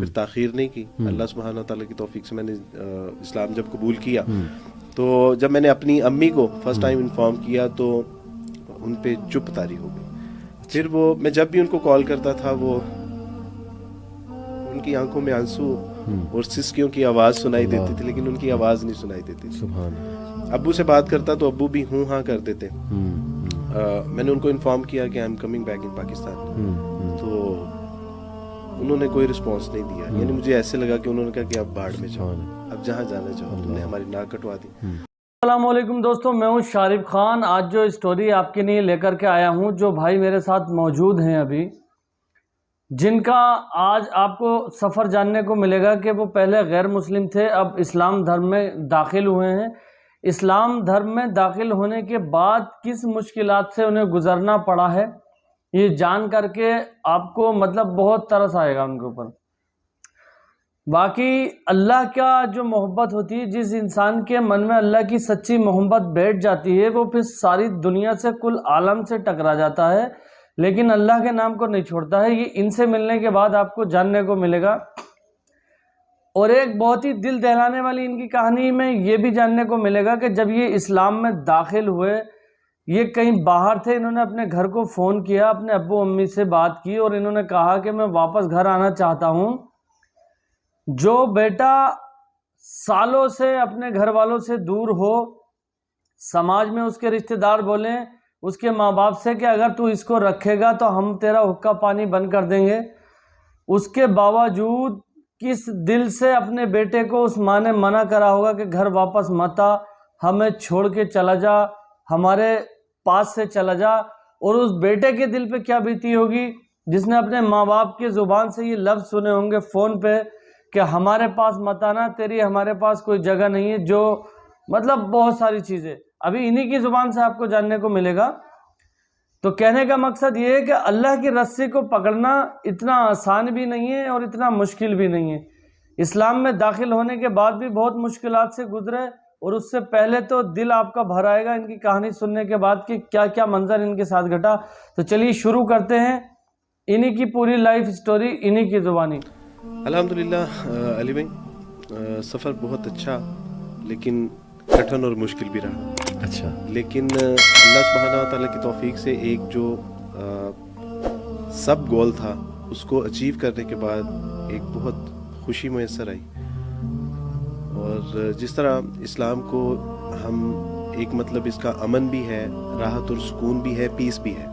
پھر تاخیر نہیں کی. اللہ سبحانہ و تعالیٰ کی توفیق سے میں نے اسلام جب قبول کیا تو جب میں نے اپنی امی کو فرسٹ ٹائم انفارم کیا تو ان پہ چپ طاری ہو گئی. پھر وہ میں جب بھی ان کو کال کرتا تھا وہ ان کی آنکھوں میں آنسو اور سسکیوں کی آواز سنائی دیتی تھی لیکن ان کی آواز نہیں سنائی دیتی تھی. ابو سے بات کرتا تو ابو بھی ہوں ہاں کر دیتے. میں نے ان کو انفارم کیا کہ I am coming back in Pakistan تو انہوں نے کوئی رسپانس نہیں دیا. یعنی مجھے ایسے لگا کہ انہوں نے کہا کہ اب باڑ میں جاؤ, اب جہاں جانا چاہو, تم نے ہماری ناک کٹوا دی. السلام علیکم دوستوں, میں ہوں شارف خان. آج جو اسٹوری آپ کے لیے لے کر کے آیا ہوں, جو بھائی میرے ساتھ موجود ہیں ابھی, جن کا آج آپ کو سفر جاننے کو ملے گا کہ وہ پہلے غیر مسلم تھے, اب اسلام دھرم میں داخل ہوئے ہیں. اسلام دھرم میں داخل ہونے کے بعد کس مشکلات سے انہیں گزرنا پڑا ہے, یہ جان کر کے آپ کو مطلب بہت ترس آئے گا ان کے اوپر. باقی اللہ کا جو محبت ہوتی ہے, جس انسان کے من میں اللہ کی سچی محبت بیٹھ جاتی ہے, وہ پھر ساری دنیا سے کل عالم سے ٹکرا جاتا ہے لیکن اللہ کے نام کو نہیں چھوڑتا ہے. یہ ان سے ملنے کے بعد آپ کو جاننے کو ملے گا. اور ایک بہت ہی دل دہلانے والی ان کی کہانی میں یہ بھی جاننے کو ملے گا کہ جب یہ اسلام میں داخل ہوئے, یہ کہیں باہر تھے, انہوں نے اپنے گھر کو فون کیا, اپنے ابو امی سے بات کی اور انہوں نے کہا کہ میں واپس گھر آنا چاہتا ہوں. جو بیٹا سالوں سے اپنے گھر والوں سے دور ہو, سماج میں اس کے رشتہ دار بولیں اس کے ماں باپ سے کہ اگر تو اس کو رکھے گا تو ہم تیرا حقہ پانی بند کر دیں گے, اس کے باوجود کس دل سے اپنے بیٹے کو اس ماں نے منع کرا ہوگا کہ گھر واپس مت آ, ہمیں چھوڑ کے چلا جا, ہمارے پاس سے چلا جا. اور اس بیٹے کے دل پہ کیا بیتی ہوگی جس نے اپنے ماں باپ کی زبان سے یہ لفظ سنے ہوں گے فون پہ کہ ہمارے پاس مت آنا, تیری ہمارے پاس کوئی جگہ نہیں ہے. جو مطلب بہت ساری چیزیں ابھی انہی کی زبان سے آپ کو جاننے کو ملے گا. تو کہنے کا مقصد یہ ہے کہ اللہ کی رسی کو پکڑنا اتنا آسان بھی نہیں ہے اور اتنا مشکل بھی نہیں ہے. اسلام میں داخل ہونے کے بعد بھی بہت مشکلات سے گزرے, اور اس سے پہلے تو دل آپ کا بھر آئے گا ان کی کہانی سننے کے بعد کہ کیا کیا منظر ان کے ساتھ گھٹا. تو چلیے شروع کرتے ہیں انہی کی پوری لائف سٹوری انہی کی زبانی. الحمدللہ علی بھائی, سفر بہت اچھا لیکن کٹھن اور مشکل بھی رہا. اچھا, لیکن اللہ سبحانہ تعالیٰ کی توفیق سے ایک جو سب گول تھا اس کو اچیو کرنے کے بعد ایک بہت خوشی میسر آئی. اور جس طرح اسلام کو ہم ایک مطلب اس کا امن بھی ہے, راحت اور سکون بھی ہے, پیس بھی ہے,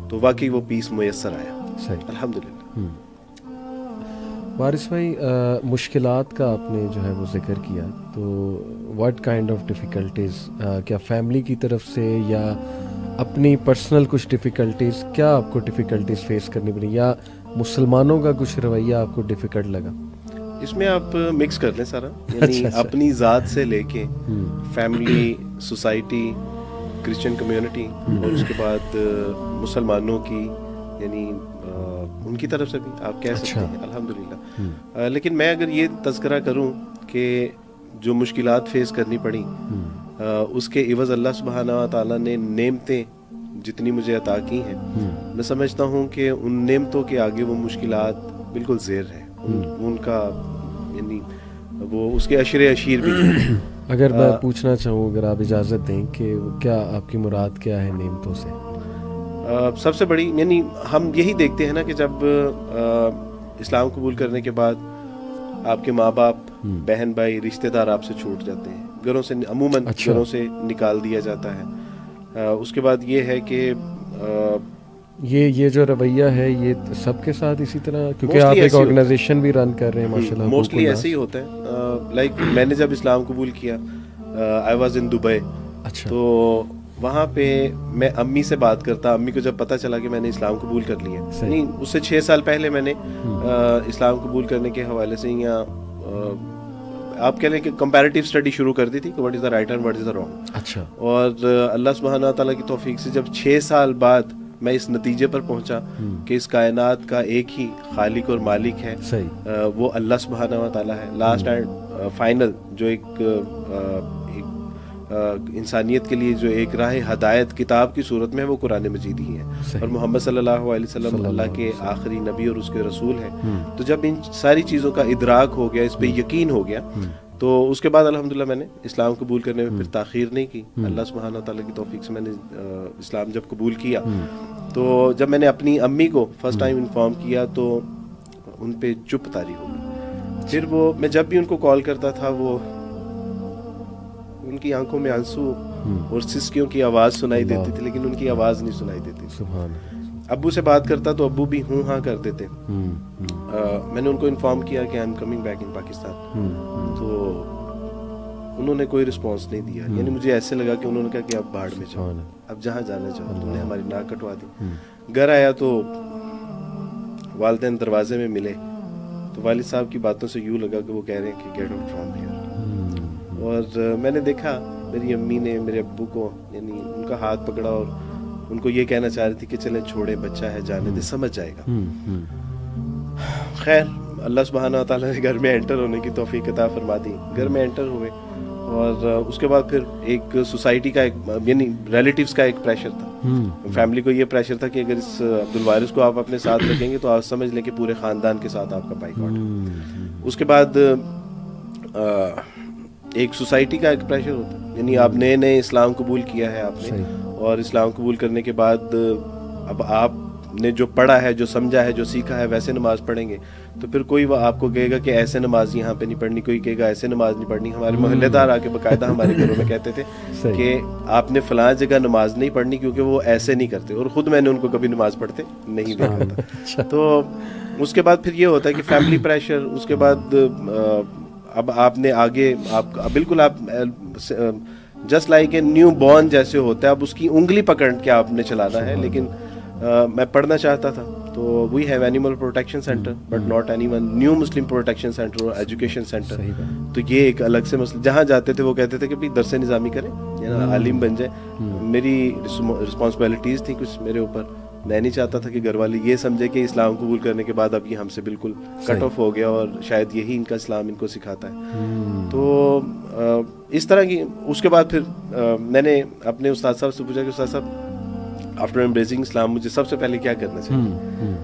تو واقعی وہ پیس میسر آیا. صحیح, الحمدللہ. وارث بھائی, مشکلات کا آپ نے جو ہے وہ ذکر کیا, تو واٹ کائنڈ آف ڈیفیکلٹیز, کیا فیملی کی طرف سے یا اپنی پرسنل کچھ ڈیفیکلٹیز, کیا آپ کو ڈیفیکلٹیز فیس کرنی پڑی یا مسلمانوں کا کچھ رویہ آپ کو ڈیفیکلٹ لگا؟ اس میں آپ مکس کر لیں سارا, یعنی اپنی ذات سے لے کے فیملی, سوسائٹی, کرسچن کمیونٹی اور اس کے بعد مسلمانوں کی, یعنی ان کی طرف سے بھی آپ کہہ سکتے ہیں الحمدللہ. لیکن میں اگر یہ تذکرہ کروں کہ جو مشکلات فیس کرنی پڑی, اس کے عوض اللہ سبحانہ و تعالیٰ نے نعمتیں جتنی مجھے عطا کی ہیں, میں سمجھتا ہوں کہ ان نعمتوں کے آگے وہ مشکلات بالکل زیر ہیں. ان کا یعنی وہ اس کے عشرے عشیر بھی ہیں. اگر میں پوچھنا چاہوں, اگر آپ اجازت دیں, کہ کیا آپ کی مراد کیا ہے نعمتوں سے؟ سب سے بڑی, یعنی ہم یہی دیکھتے ہیں نا کہ جب اسلام قبول کرنے کے بعد آپ کے ماں باپ, بہن بھائی, رشتہ دار آپ سے چھوٹ جاتے ہیں, گھروں سے عموماً گھروں سے نکال دیا جاتا ہے. اس کے بعد یہ ہے کہ یہ جو رویہ ہے یہ سب کے ساتھ اسی طرح, کیونکہ آپ ایک آرگنائزیشن بھی رن کر رہے ہیں ماشاء اللہ. موسٹلی ایسے ہی ہوتا ہے. لائک میں نے جب اسلام قبول کیا, آئی واز ان دبئی. اچھا, تو وہاں پہ میں امی سے بات کرتا, امی کو جب پتہ چلا کہ میں نے اسلام قبول کر لیا, نہیں اس سے 6 سال پہلے میں نے اسلام قبول کرنے کے حوالے سے یا آپ کہہ لیں کہ کمپیریٹیو اسٹڈی شروع کر دی تھی کہ what is the right and what is the wrong. اچھا, اور اللہ سبحانہ تعالیٰ کی توفیق سے جب 6 سال بعد میں اس نتیجے پر پہنچا کہ اس کائنات کا ایک ہی خالق اور مالک ہے, وہ اللہ سبحانہ و تعالیٰ ہے. لاسٹ اینڈ فائنل جو ایک انسانیت کے لیے جو ایک راہ ہدایت کتاب کی صورت میں ہے وہ قرآن مجید ہی ہے، اور محمد صلی اللہ علیہ وسلم اللہ کے آخری نبی اور اس کے رسول ہیں۔ تو جب ان ساری چیزوں کا ادراک ہو گیا، اس پہ یقین ہو گیا، تو اس کے بعد الحمدللہ میں نے اسلام قبول کرنے میں پھر تاخیر نہیں کی۔ اللہ سبحانہ و تعالیٰ کی توفیق سے میں نے اسلام جب قبول کیا، تو جب میں نے اپنی امی کو فرسٹ ٹائم انفارم کیا تو ان پہ چپ طاری ہو گئی۔ پھر وہ میں جب بھی ان کو کال کرتا تھا، وہ ان کی آنکھوں میں آنسو اور سسکیوں کی آواز سنائی دیتی تھی، لیکن ان کی آواز نہیں سنائی دیتی تھی۔ ابو سے بات کرتا تو ابو بھی ہوں ہاں کر دیتے۔ میں نے ان کو انفارم کیا کہ I am coming back in Pakistan, تو انہوں نے کوئی رسپانس نہیں دیا۔ یعنی مجھے ایسے لگا کہ انہوں نے کہا کہ اب باڑ میں جاؤ، اب جہاں جانا چاہو، تم نے ہماری ناک کٹوا دی۔ گھر آیا تو والدین دروازے میں ملے، تو والد صاحب کی باتوں سے یوں لگا کہ وہ کہہ رہے ہیں کہ گیٹ آؤٹ فرام ہیئر۔ اور میں نے دیکھا میری امی نے میرے ابو کو، یعنی ان کا ہاتھ پکڑا اور ان کو یہ کہنا چاہ رہی تھی کہ چلیں چھوڑے، بچہ ہے، جانے دے، سمجھ جائے گا۔ خیر اللہ سبحانہ و تعالیٰ نے گھر میں انٹر ہونے کی توفیق عطا فرما دی۔ گھر میں انٹر ہوئے، اور اس کے بعد پھر ایک سوسائٹی کا یعنی ریلیٹیوز کا ایک پریشر تھا، فیملی کو یہ پریشر تھا کہ اگر اس عبدالوارث کو آپ اپنے ساتھ رکھیں گے تو آپ سمجھ لیں کہ پورے خاندان کے ساتھ آپ کا بائیکاٹ ہے۔ اس کے بعد ایک سوسائٹی کا ایک پریشر ہوتا ہے، یعنی آپ نئے نئے اسلام قبول کیا ہے آپ نے، اور اسلام قبول کرنے کے بعد اب آپ نے جو پڑھا ہے، جو سمجھا ہے، جو سیکھا ہے ویسے نماز پڑھیں گے، تو پھر کوئی وہ آپ کو کہے گا کہ ایسے نماز یہاں پہ نہیں پڑھنی، کوئی کہے گا ایسے نماز نہیں پڑھنی۔ ہمارے محلے دار آ کے باقاعدہ ہمارے گھروں میں کہتے تھے کہ آپ نے فلاں جگہ نماز نہیں پڑھنی کیونکہ وہ ایسے نہیں کرتے، اور خود میں نے ان کو کبھی نماز پڑھتے نہیں دیکھا تھا۔ تو اس کے بعد پھر یہ ہوتا ہے کہ فیملی پریشر، اس کے بعد اب آپ نے آگے آپ بالکل آپ just like a new born جیسے ہوتا ہے، اب اس کی انگلی پکڑ کے آپ نے چلانا ہے۔ لیکن میں پڑھنا چاہتا تھا، تو we have animal protection centre but not any one new Muslim protection centre اور ایجوکیشن سینٹر، تو یہ ایک الگ سے مسئلہ۔ جہاں جاتے تھے وہ کہتے تھے کہ بھائی درس نظامی کریں، عالم بن جائیں۔ میری رسپانسبلٹیز تھیں کچھ میرے اوپر، میں نہیں چاہتا تھا کہ گھر والے یہ سمجھے کہ اسلام قبول کرنے کے بعد اب یہ ہم سے بالکل کٹ آف ہو گیا، اور شاید یہی ان کا اسلام ان کو سکھاتا ہے۔ تو اس طرح کی اس کے بعد پھر میں نے اپنے استاد صاحب سے پوچھا کہ استاد صاحب آفٹر ایمبریسنگ اسلام مجھے سب سے پہلے کیا کرنا چاہیے؟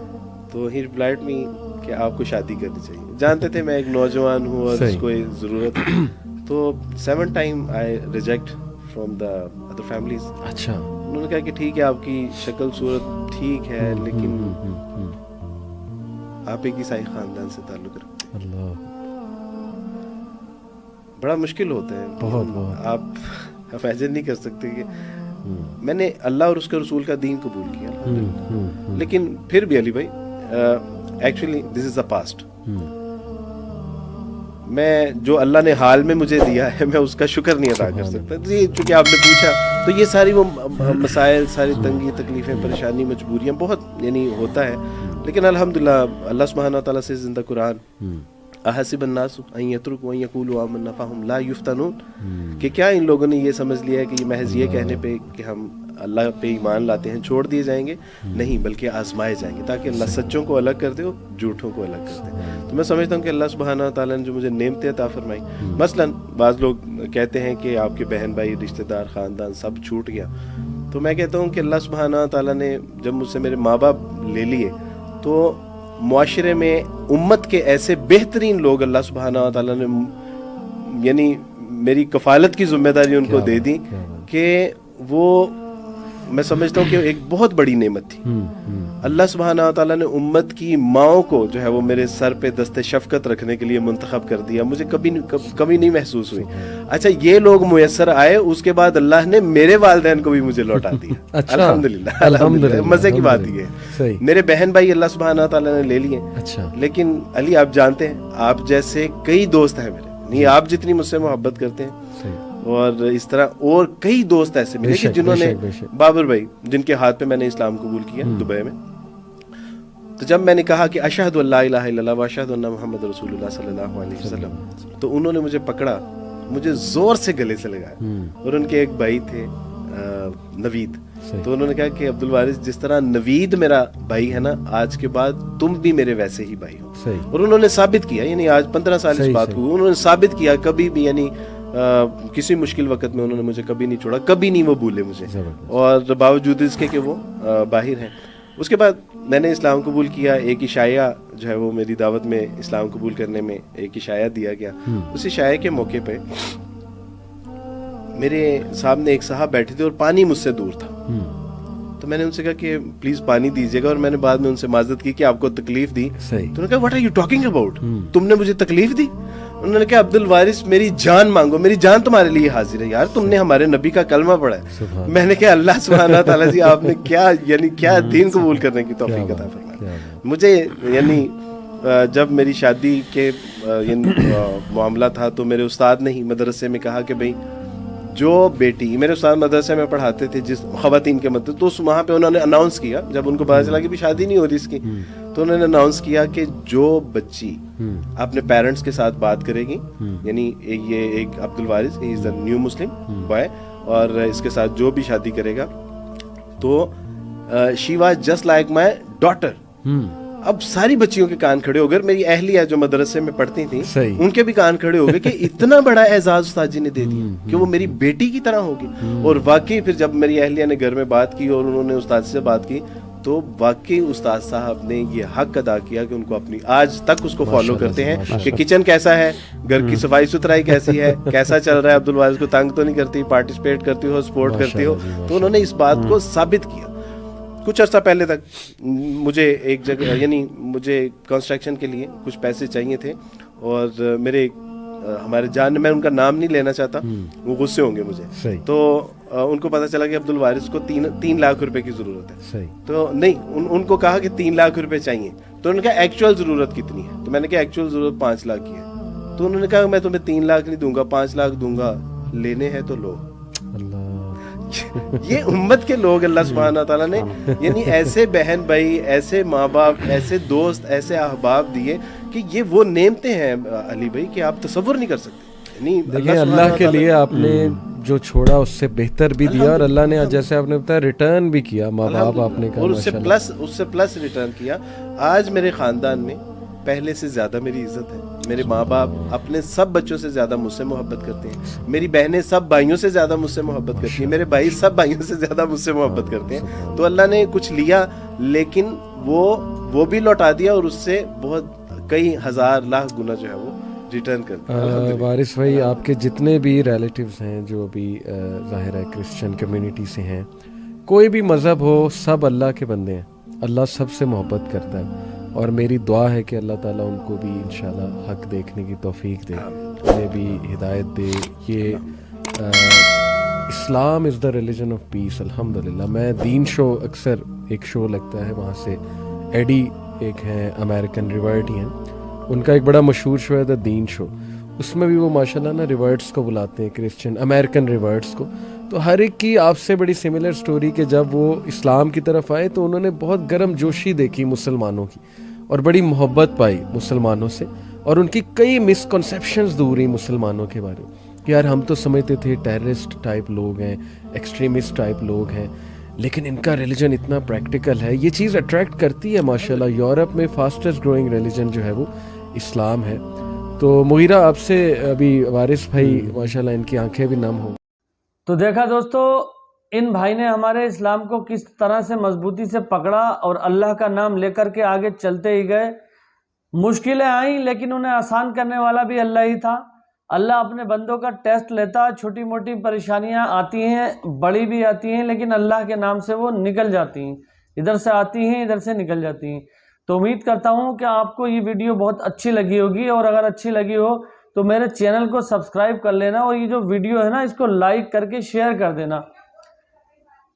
تو ہی ریپلائڈ می کہ آپ کو شادی کرنی چاہیے۔ جانتے تھے میں ایک نوجوان ہوں اور اس کو ضرورت ہے، تو 7 time I reject from the other families. اچھا، انہوں نے کہا کہ ٹھیک ہے آپ کی شکل صورت ٹھیک ہے، لیکن آپ ایک عیسائی خاندان سے تعلق رکھتے ہیں۔ اللہ، بڑا مشکل ہوتا ہے، بہت آپ امیجن نہیں کر سکتے کہ میں نے اللہ اور اس کے رسول کا دین قبول کیا، لیکن پھر بھی علی بھائی actually this is the past. میں جو اللہ نے حال میں مجھے دیا ہے میں اس کا شکر نہیں ادا کر سکتا۔ جی چونکہ آپ نے پوچھا تو یہ ساری وہ مسائل، ساری تنگی، تکلیفیں، پریشانی، مجبوریاں بہت یعنی ہوتا ہے، لیکن الحمدللہ اللہ سبحانہ تعالیٰ سے زندہ قرآن احسب الناس ان یترکوا ان یقولوا آمنا فہم لا یفتنون، کہ کیا ان لوگوں نے یہ سمجھ لیا ہے کہ یہ محض یہ کہنے پہ کہ ہم اللہ پہ ایمان لاتے ہیں چھوڑ دیے جائیں گے؟ نہیں، بلکہ آزمائے جائیں گے، تاکہ اللہ سچوں کو الگ کر دے اور جھوٹوں کو الگ کر دے۔ تو میں سمجھتا ہوں کہ اللہ سبحانہ تعالیٰ نے جو مجھے نعمتیں عطا فرمائی، مثلا بعض لوگ کہتے ہیں کہ آپ کے بہن بھائی، رشتہ دار، خاندان سب چھوٹ گیا، تو میں کہتا ہوں کہ اللہ سبحانہ تعالیٰ نے جب مجھ سے میرے ماں باپ لے لیے تو معاشرے میں امت کے ایسے بہترین لوگ اللہ سبحانہ تعالیٰ نے یعنی میری کفالت کی ذمہ داری ان کو دے دی کہ وہ میں سمجھتا ہوں کہ ایک بہت بڑی نعمت تھی۔ اللہ سبحانہ تعالیٰ نے امت کی ماؤں کو جو ہے وہ میرے سر پہ دست شفقت رکھنے کے لیے منتخب کر دیا، مجھے کبھی نہیں محسوس ہوئی۔ اچھا یہ لوگ میسر آئے، اس کے بعد اللہ نے میرے والدین کو بھی مجھے لوٹا دیا، الحمدللہ۔ مزے کی بات یہ ہے میرے بہن بھائی اللہ سبحانہ تعالیٰ نے لے لیے، لیکن علی آپ جانتے ہیں آپ جیسے کئی دوست ہیں میرے، نہیں آپ جتنی مجھ سے محبت کرتے ہیں، اور اس طرح اور کئی دوست ایسے ملے کہ جنہوں نے، بابر بھائی جن کے ہاتھ پہ میں نے اسلام قبول کیا دبئی میں، تو جب میں نے کہا کہ اشہد ان لا الہ الا اللہ و اشہد ان محمد رسول اللہ صلی اللہ علیہ وسلم، تو انہوں نے مجھے پکڑا، مجھے زور سے گلے سے لگایا، اور ان کے ایک بھائی تھے نوید، تو انہوں نے کہا کہ عبدالوارث جس طرح نوید میرا بھائی ہے نا، آج کے بعد تم بھی میرے ویسے ہی بھائی ہو۔ اور انہوں نے ثابت کیا، یعنی آج 15 سال اس بات کو انہوں نے ثابت کیا، کبھی بھی یعنی کسی مشکل وقت میں انہوں نے مجھے کبھی نہیں چھوڑا, کبھی نہیں وہ بھولے مجھے, اور باوجود اس کے کہ وہ باہر ہیں. اس کے بعد میں نے اسلام قبول کیا. ایک عشایہ جو ہے وہ میری دعوت میں اسلام قبول کرنے میں ایک عشایہ دیا گیا. اس عشایہ کے موقع پہ میرے سامنے ایک صاحب بیٹھے تھے اور پانی مجھ سے دور تھا. تو میں نے ان سے کہا کہ پلیز پانی دیجیے گا, اور میں نے بعد میں ان سے معذرت کی کہ آپ کو تکلیف دی. تو انہوں نے کہا what are you talking about, تم نے مجھے تکلیف دی؟ انہوں نے کہا عبد الوارث میری جان مانگو, میری جان تمہارے لیے حاضر ہے. یار تم نے ہمارے نبی کا کلمہ پڑھا ہے. میں نے کہا اللہ سبحانہ تعالیٰ جی آپ نے کیا یعنی کیا دین قبول کرنے کی توفیق عطا فرمائی. مجھے یعنی جب میری شادی کے معاملہ تھا تو میرے استاد نے ہی مدرسے میں کہا کہ بھائی جو بیٹی, میرے استاد مدرسے میں پڑھاتے تھے جس خواتین کے مدرسے, تو وہاں پہ انہوں نے اناؤنس کیا جب ان کو پتا چلا کہ بھی شادی نہیں ہو رہی اس کی, تو انہوں نے اناؤنس کیا کہ جو بچی اپنے پیرنٹس کے ساتھ بات کرے گی, یعنی یہ ایک عبد الوارث ہی از اے نیو مسلم بوائے, اور اس کے ساتھ جو بھی شادی کرے گا تو she was just like my daughter. اب ساری بچیوں کے کان کھڑے ہو گئے, میری اہلیہ جو مدرسے میں پڑھتی تھیں ان کے بھی کان کھڑے ہو گئے کہ اتنا بڑا اعزاز استاد جی نے دے دیا کہ وہ میری بیٹی کی طرح ہوگی. اور واقعی پھر جب میری اہلیہ نے گھر میں بات کی اور انہوں نے استاد سے بات کی تو واقعی استاد صاحب نے یہ حق ادا کیا کہ ان کو اپنی آج تک اس کو فالو کرتے ہیں کہ کچن کیسا ہے, گھر کی صفائی ستھرائی کیسی ہے, کیسا چل رہا ہے, عبد الوارث کو تنگ تو نہیں کرتی, پارٹیسپیٹ کرتی ہو, سپورٹ کرتی ہو. تو انہوں نے اس بات کو ثابت کیا. کچھ عرصہ پہلے تک مجھے ایک جگہ یعنی مجھے کنسٹرکشن کے لیے کچھ پیسے چاہیے تھے, اور میرے ہمارے جان, میں ان کا نام نہیں لینا چاہتا, وہ غصے ہوں گے مجھے, تو ان کو پتا چلا کہ عبد الوارث کو 3 لاکھ روپے کی ضرورت ہے. تو نہیں, ان کو کہا کہ 3 لاکھ روپے چاہیے. تو انہوں نے کہا ایکچوئل ضرورت کتنی ہے؟ تو میں نے کہا ایکچوئل ضرورت 5 لاکھ کی ہے. تو انہوں نے کہا میں تمہیں 3 لاکھ نہیں دوں گا, 5 لاکھ دوں گا, لینے ہیں تو لو. یہ امت کے لوگ اللہ سبحانہ تعالیٰ نے یعنی ایسے بہن بھائی, ایسے ماں باپ, ایسے دوست, ایسے احباب دیے کہ یہ وہ نعمتیں ہیں علی بھائی کہ آپ تصور نہیں کر سکتے. دیکھیں اللہ کے لیے آپ نے جو چھوڑا اس سے بہتر بھی دیا, اور اللہ نے جیسے آپ نے بتایا ریٹرن بھی کیا, ماں باپ آپ نے کہا, اور اس سے پلس ریٹرن کیا. آج میرے خاندان میں پہلے سے زیادہ میری عزت ہے. میرے ماں باپ اپنے سب بچوں سے زیادہ مجھ سے محبت کرتے ہیں, میری بہنیں سب بھائیوں سے زیادہ مجھ سے محبت کرتی ہیں, میرے بھائی سب بھائیوں سے زیادہ مجھ سے محبت کرتے ہیں. تو اللہ نے کچھ لیا لیکن وہ بھی لوٹا دیا, اور اس سے بہت کئی ہزار لاکھ گنا جو ہے وہ ریٹرن کرتے ہیں. وارث بھائی آپ کے جتنے بھی ریلیٹیوز ہیں جو بھی ظاہر ہے کرسچن کمیونٹی سے ہیں, کوئی بھی مذہب ہو, سب اللہ کے بندے ہیں, اللہ سب سے محبت کرتا ہے, اور میری دعا ہے کہ اللہ تعالیٰ ان کو بھی انشاءاللہ حق دیکھنے کی توفیق دے, انہیں بھی ہدایت دے. یہ اسلام از دا ریلیجن آف پیس. الحمدللہ میں دین شو اکثر ایک شو لگتا ہے وہاں سے, ایڈی ایک ہیں امریکن ریورٹی ہیں, ان کا ایک بڑا مشہور شو ہے دا دین شو, اس میں بھی وہ ماشاءاللہ نا ریورٹس کو بلاتے ہیں, کرسچن امریکن ریورٹس کو. تو ہر ایک کی آپ سے بڑی سملر سٹوری کہ جب وہ اسلام کی طرف آئے تو انہوں نے بہت گرم جوشی دیکھی مسلمانوں کی, اور بڑی محبت پائی مسلمانوں سے, اور ان کی کئی مسکنسیپشنز دور ہوئی مسلمانوں کے بارے میں کہ یار ہم تو سمجھتے تھے ٹیررسٹ ٹائپ لوگ ہیں, ایکسٹریمسٹ ٹائپ لوگ ہیں, لیکن ان کا ریلیجن اتنا پریکٹیکل ہے. یہ چیز اٹریکٹ کرتی ہے ماشاءاللہ. یورپ میں فاسٹسٹ گروئنگ ریلیجن جو ہے وہ اسلام ہے. تو مغیرہ آپ سے ابھی وارث بھائی ماشاءاللہ ان کی آنکھیں بھی نم ہوں. تو دیکھا دوستو, ان بھائی نے ہمارے اسلام کو کس طرح سے مضبوطی سے پکڑا اور اللہ کا نام لے کر کے آگے چلتے ہی گئے. مشکلیں آئیں لیکن انہیں آسان کرنے والا بھی اللہ ہی تھا. اللہ اپنے بندوں کا ٹیسٹ لیتا, چھوٹی موٹی پریشانیاں آتی ہیں, بڑی بھی آتی ہیں, لیکن اللہ کے نام سے وہ نکل جاتی ہیں, ادھر سے آتی ہیں ادھر سے نکل جاتی ہیں. تو امید کرتا ہوں کہ آپ کو یہ ویڈیو بہت اچھی لگی ہوگی, اور اگر اچھی لگی ہو تو میرے چینل کو سبسکرائب کر لینا, اور یہ جو ویڈیو ہے نا اس کو لائک کر کے شیئر کر دینا.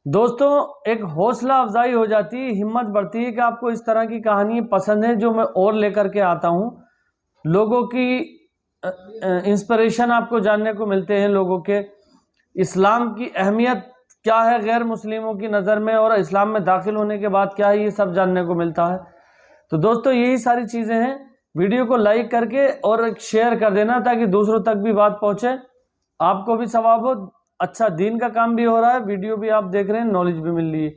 دوستوں ایک حوصلہ افزائی ہو جاتی ہے, ہمت بڑھتی ہے کہ آپ کو اس طرح کی کہانی پسند ہے جو میں اور لے کر کے آتا ہوں. لوگوں کی انسپریشن آپ کو جاننے کو ملتے ہیں, لوگوں کے اسلام کی اہمیت کیا ہے غیر مسلموں کی نظر میں, اور اسلام میں داخل ہونے کے بعد کیا ہے, یہ سب جاننے کو ملتا ہے. تو دوستو یہی ساری چیزیں ہیں. ویڈیو کو لائک کر کے اور شیئر کر دینا تاکہ دوسروں تک بھی بات پہنچے, آپ کو بھی ثواب ہو, اچھا دین کا کام بھی ہو رہا ہے, ویڈیو بھی آپ دیکھ رہے ہیں, نالج بھی مل رہی ہے.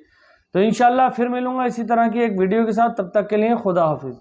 تو انشاءاللہ پھر ملوں گا اسی طرح کی ایک ویڈیو کے ساتھ, تب تک کے لیے خدا حافظ.